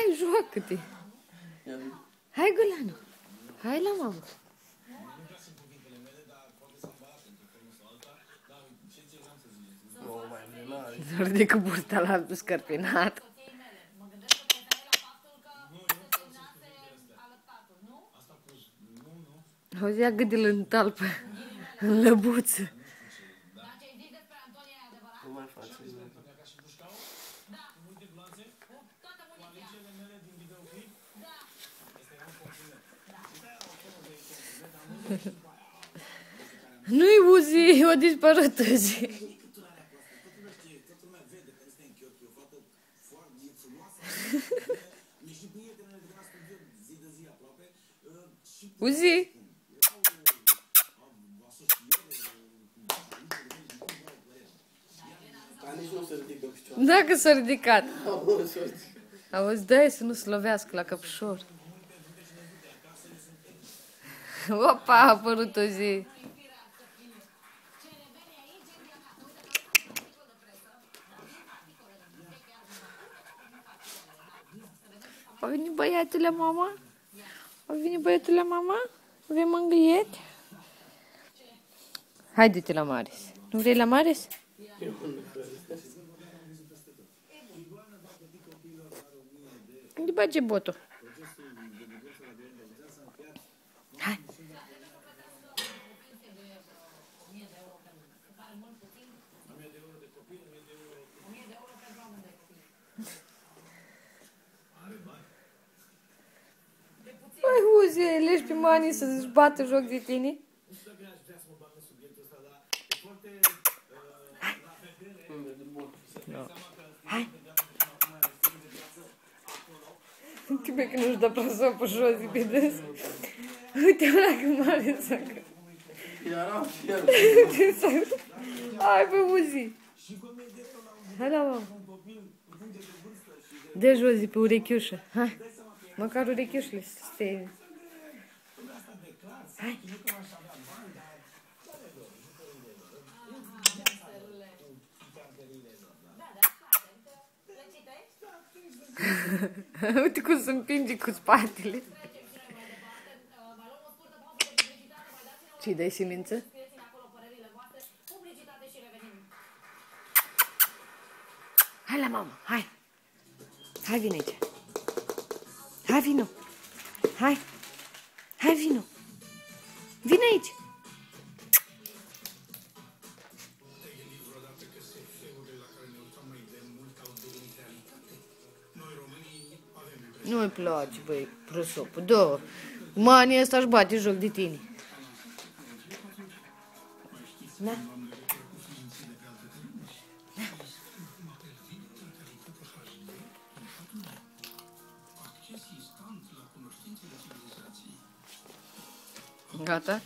Hai, joacă-te. Hai, Gulanu. Hai la mamă. S-a ridicat burta la altul scărpinat. Auzi, ia gâdil în talpă, în lăbuță. Nu mai faci. Nu-i Uzi, o dispărut Uzi. Uzi. Dacă s-a ridicat. Auzi, dă-i să nu se lovească la căpșor. Opa, a apărut o zi. A venit băiatul la mama? A venit băiatul la mama? Vrei mângâiet? Haide-te la Maris. Nu vrei la Maris? Unde bage botul? Hai! Păi, Uzi, leși pe manii să-ți bată joc de tine? Hai! Uite că nu-și dă prosopul jos de pe des. Uite-mă la că mare sacă. Hai, bă, Uzi! Hai la mamă! Dă jos de pe urechiușă. Hai! Măcar urechiușele să stea. Hai! Uite cum se împinge cu spatele. Ce-i dai silință? Hai la mamă, hai! Hai, vine aici! Hai, vino! Hai! Hai, vino! Vine aici! Nu-i place, băi, prosopul, da. Manii ăsta își bate joc de tine. Da? Gata?